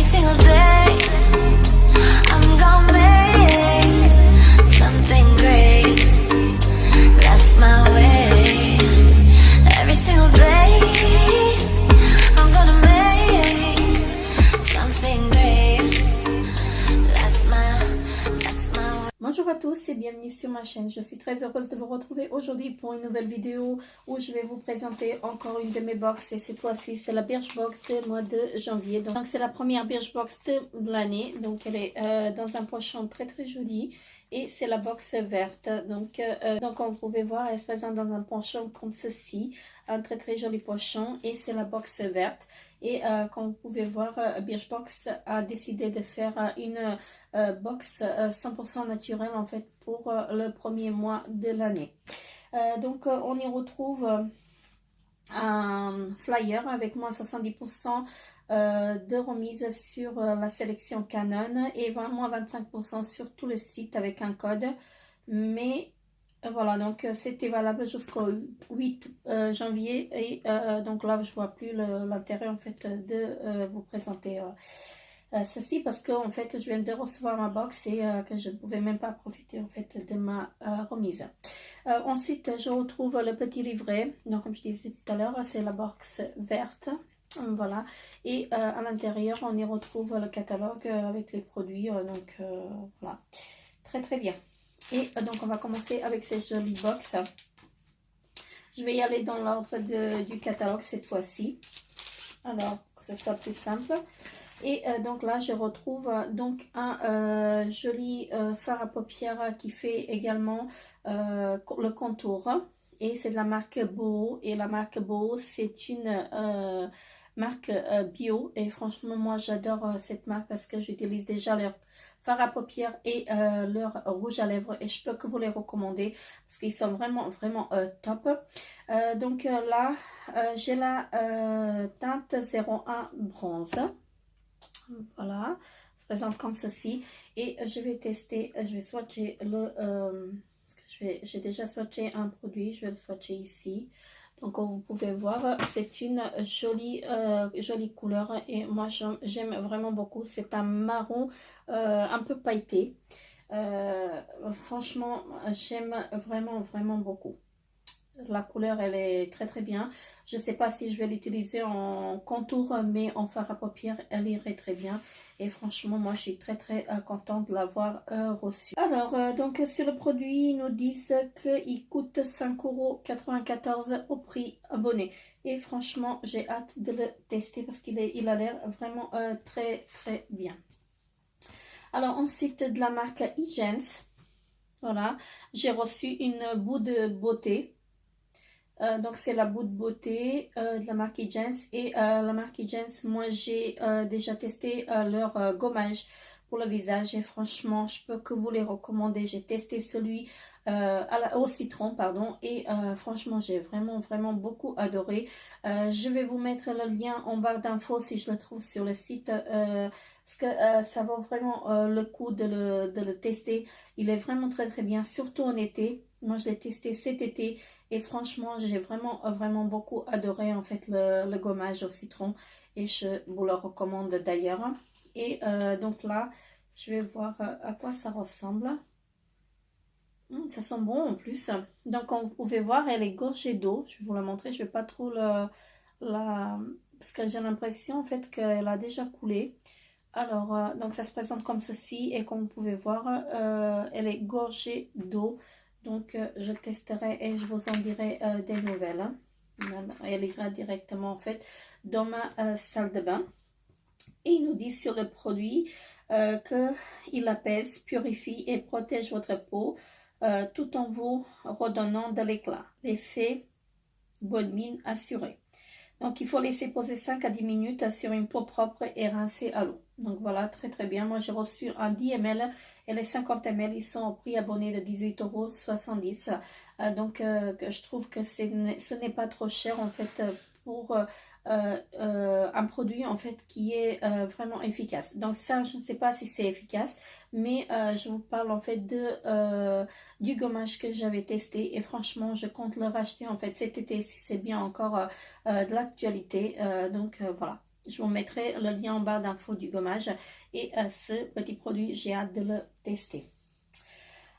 Every single day I'm gonna make something great. That's my way. Every single day I'm gonna make something great. That's my way. Bonjour à tous et bienvenue sur ma chaîne. Je suis très heureuse de vous retrouver aujourd'hui pour une nouvelle vidéo où je vais vous présenter encore une de mes box, et cette fois-ci c'est la Birchbox du mois de janvier. Donc c'est la première Birchbox de l'année, donc elle est dans un pochon très joli et c'est la box verte. Donc comme vous pouvez voir, elle se présente dans un pochon comme ceci, un très joli pochon, et c'est la box verte. Et comme vous pouvez voir, Birchbox a décidé de faire une box 100% naturelle en fait pour le premier mois de l'année. Donc on y retrouve un flyer avec moins 70% de remise sur la sélection Canon et moins 25% sur tout le site avec un code. Mais voilà, donc c'était valable jusqu'au 8 janvier, et donc là je vois plus l'intérêt en fait de vous présenter ceci, parce que en fait je viens de recevoir ma box et que je ne pouvais même pas profiter en fait de ma remise. Ensuite je retrouve le petit livret, donc comme je disais tout à l'heure, c'est la box verte. Voilà, et à l'intérieur on y retrouve le catalogue avec les produits, donc voilà, très bien. Et donc on va commencer avec cette jolie box. Je vais y aller dans l'ordre du catalogue cette fois-ci, alors que ce soit plus simple. Et donc là je retrouve donc un joli fard à paupières qui fait également le contour, et c'est de la marque Boho, et la marque Boho c'est une marque bio, et franchement moi j'adore cette marque parce que j'utilise déjà leur fard à paupières et leur rouge à lèvres, et je peux que vous les recommander parce qu'ils sont vraiment top. Donc là j'ai la teinte 01 bronze. Voilà, ça se présente comme ceci, et je vais tester, je vais swatcher le parce que j'ai déjà swatché un produit, je vais le swatcher ici. Donc comme vous pouvez voir, c'est une jolie couleur, et moi j'aime vraiment beaucoup. C'est un marron un peu pailleté. Franchement j'aime vraiment beaucoup. La couleur elle est très bien. Je ne sais pas si je vais l'utiliser en contour, mais en fard à paupières elle irait très bien, et franchement moi je suis très contente de l'avoir reçu. Alors donc sur le produit ils nous disent qu'il coûte 5,94 € au prix abonné, et franchement j'ai hâte de le tester parce qu'il a l'air vraiment très bien. Alors ensuite de la marque Hygienes, voilà, j'ai reçu une boue de beauté. Donc c'est la boue de beauté de la marque Hygienes, et la marque Hygienes, moi j'ai déjà testé leur gommage pour le visage, et franchement je peux que vous les recommander. J'ai testé celui au citron pardon, et franchement j'ai vraiment beaucoup adoré. Je vais vous mettre le lien en barre d'infos si je le trouve sur le site, parce que ça vaut vraiment le coup de le tester. Il est vraiment très bien, surtout en été. Moi je l'ai testé cet été, et franchement j'ai vraiment beaucoup adoré en fait le gommage au citron, et je vous le recommande d'ailleurs. Et donc là je vais voir à quoi ça ressemble. Ça sent bon en plus. Donc comme vous pouvez voir, elle est gorgée d'eau. Je vais vous la montrer, je vais pas trop parce que j'ai l'impression en fait qu'elle a déjà coulé. Alors donc ça se présente comme ceci, et comme vous pouvez voir elle est gorgée d'eau. Donc je testerai et je vous en dirai des nouvelles. Elle ira directement en fait dans ma salle de bain. Et il nous dit sur le produit qu'il apaise, purifie et protège votre peau tout en vous redonnant de l'éclat. L'effet bonne mine assuré. Donc il faut laisser poser 5 à 10 minutes sur une peau propre et rincer à l'eau. Donc voilà, très bien. Moi j'ai reçu un 10 ml, et les 50 ml ils sont au prix abonné de 18,70 €. Donc je trouve que ce n'est pas trop cher en fait pour un produit en fait qui est vraiment efficace. Donc ça je ne sais pas si c'est efficace, mais je vous parle en fait du gommage que j'avais testé, et franchement je compte le racheter en fait cet été si c'est bien encore de l'actualité. Donc voilà, Je vous mettrai le lien en barre d'infos du gommage. Et ce petit produit, j'ai hâte de le tester.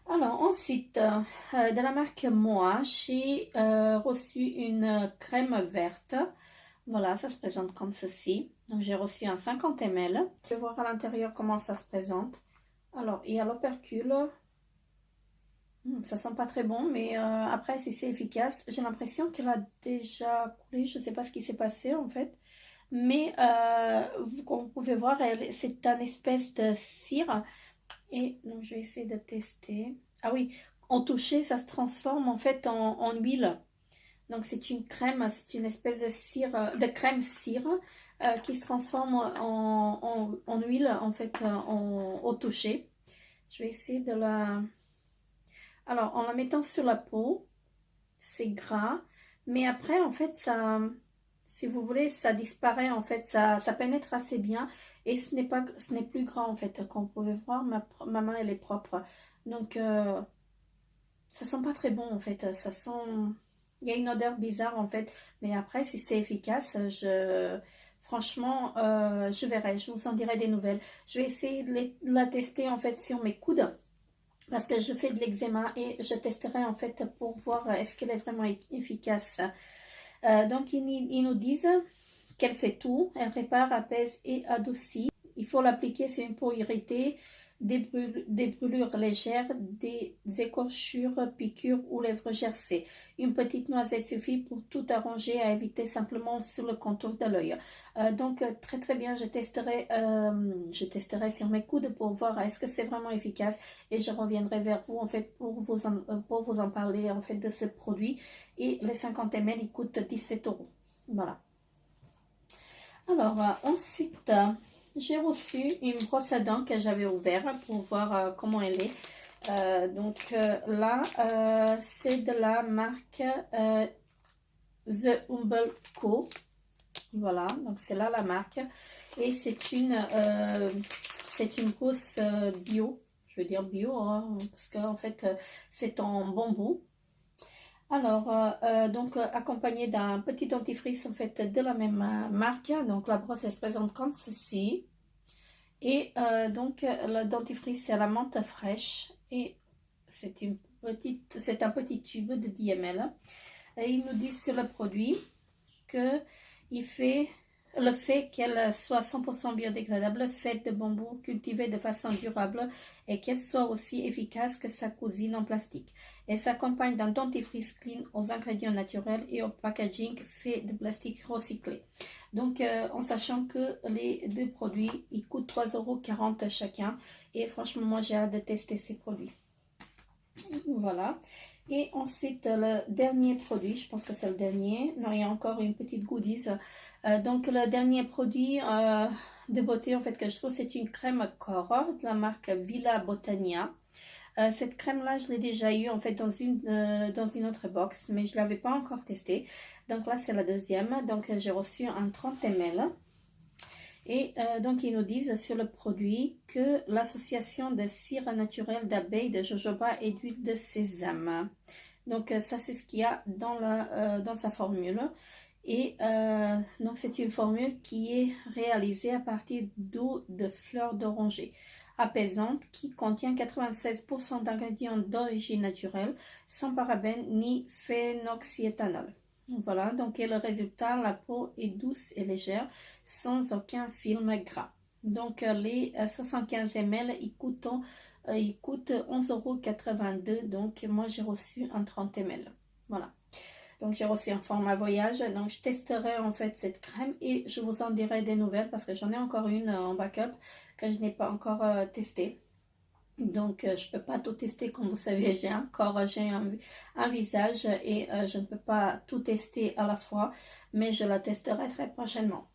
Alors ensuite, de la marque Moa, j'ai reçu une crème verte. Voilà, ça se présente comme ceci. Donc j'ai reçu un 50 ml. Je vais voir à l'intérieur comment ça se présente. Alors, il y a l'opercule. Ça sent pas très bon, mais après, si c'est efficace, j'ai l'impression qu'elle a déjà coulé. Je ne sais pas ce qui s'est passé en fait. Mais comme vous pouvez voir, c'est un espèce de cire. Et donc, je vais essayer de tester. Ah oui, en toucher, ça se transforme en fait en huile. Donc, c'est une crème, c'est une espèce de cire, de crème cire qui se transforme en huile en fait au toucher. Je vais essayer de la... Alors, en la mettant sur la peau, c'est gras, mais après, en fait, ça, si vous voulez, ça disparaît, en fait, ça pénètre assez bien, et ce n'est plus gras, en fait. Comme vous pouvez voir, ma main, elle est propre. Donc, ça sent pas très bon, en fait. Ça sent... Il y a une odeur bizarre, en fait, mais après, si c'est efficace, franchement, je verrai, je vous en dirai des nouvelles. Je vais essayer de la tester, en fait, sur mes coudes. Parce que je fais de l'eczéma et je testerai en fait pour voir est-ce qu'elle est vraiment efficace. Donc ils nous disent qu'elle fait tout. Elle répare, apaise et adoucit. Il faut l'appliquer sur une peau irritée, des brûlures légères, des écorchures, piqûres ou lèvres gercées. Une petite noisette suffit pour tout arranger, à éviter simplement sur le contour de l'œil. Donc très très bien, je testerai sur mes coudes pour voir est-ce que c'est vraiment efficace, et je reviendrai vers vous en fait pour vous en parler en fait de ce produit. Et les 50 ml ils coûtent 17 €. Voilà. Alors ensuite, j'ai reçu une brosse à dents que j'avais ouverte pour voir comment elle est. Là, c'est de la marque The Humble Co. Voilà, donc c'est là la marque. Et c'est une brosse bio. Je veux dire bio, hein, parce qu'en fait, c'est en bambou. Alors, accompagné d'un petit dentifrice en fait de la même marque. Donc la brosse elle se présente comme ceci. Et le dentifrice c'est à la menthe fraîche. Et c'est un petit tube de 10 ml. Et ils nous disent sur le produit que le fait qu'elle soit 100% biodégradable, faite de bambou, cultivée de façon durable, et qu'elle soit aussi efficace que sa cousine en plastique. Elle s'accompagne d'un dentifrice clean aux ingrédients naturels et au packaging fait de plastique recyclé. Donc, en sachant que les deux produits, ils coûtent 3,40 € chacun. Et franchement, moi, j'ai hâte de tester ces produits. Voilà. Et ensuite, le dernier produit, je pense que c'est le dernier. Non, il y a encore une petite goodies. Donc, le dernier produit de beauté, en fait, que je trouve, c'est une crème corps de la marque Villa Botania. Cette crème-là, je l'ai déjà eue, en fait, dans une autre box, mais je ne l'avais pas encore testée. Donc là, c'est la deuxième. Donc, j'ai reçu un 30 ml. Et donc, ils nous disent sur le produit que l'association de cire naturelle d'abeilles, de jojoba et d'huile de sésame. Donc, ça, c'est ce qu'il y a dans sa formule. Et donc, c'est une formule qui est réalisée à partir d'eau de fleurs d'oranger apaisante qui contient 96% d'ingrédients d'origine naturelle, sans parabènes ni phénoxyéthanol. Voilà, donc et le résultat, la peau est douce et légère, sans aucun film gras. Donc les 75 ml, ils coûtent 11,82 €. Donc moi j'ai reçu un 30 ml. Voilà. Donc j'ai reçu un format voyage. Donc je testerai en fait cette crème et je vous en dirai des nouvelles parce que j'en ai encore une en backup que je n'ai pas encore testée. Donc, je ne peux pas tout tester, comme vous savez, j'ai un corps, j'ai un visage et je ne peux pas tout tester à la fois, mais je la testerai très prochainement.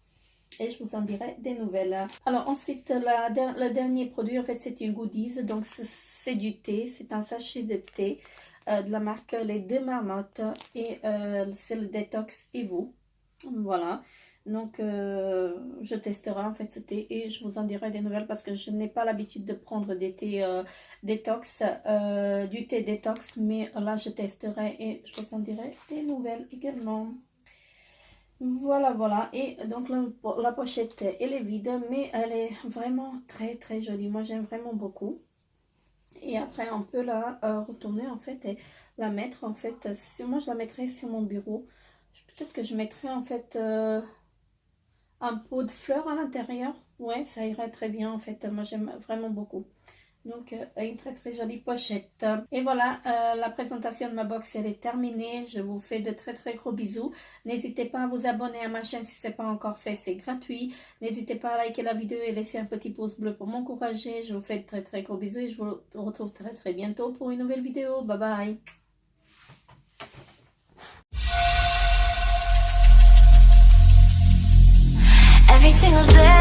Et je vous en dirai des nouvelles. Alors ensuite, le dernier produit, en fait, c'est une goodies. Donc, c'est du thé, c'est un sachet de thé de la marque Les Deux Marmottes et c'est le Détox Evo. Voilà. Donc, je testerai en fait ce thé et je vous en dirai des nouvelles parce que je n'ai pas l'habitude de prendre des thés détox, du thé détox, mais là je testerai et je vous en dirai des nouvelles également. Voilà, voilà. Et donc la pochette, elle est vide, mais elle est vraiment très très jolie. Moi, j'aime vraiment beaucoup. Et après, on peut la retourner en fait et la mettre en fait. Moi, je la mettrais sur mon bureau. Peut-être que je mettrais en fait un pot de fleurs à l'intérieur. Ouais, ça irait très bien en fait. Moi, j'aime vraiment beaucoup. Donc, une très très jolie pochette. Et voilà, la présentation de ma box, elle est terminée. Je vous fais de très très gros bisous. N'hésitez pas à vous abonner à ma chaîne si ce n'est pas encore fait, c'est gratuit. N'hésitez pas à liker la vidéo et laisser un petit pouce bleu pour m'encourager. Je vous fais de très très gros bisous et je vous retrouve très très bientôt pour une nouvelle vidéo. Bye bye. Every single day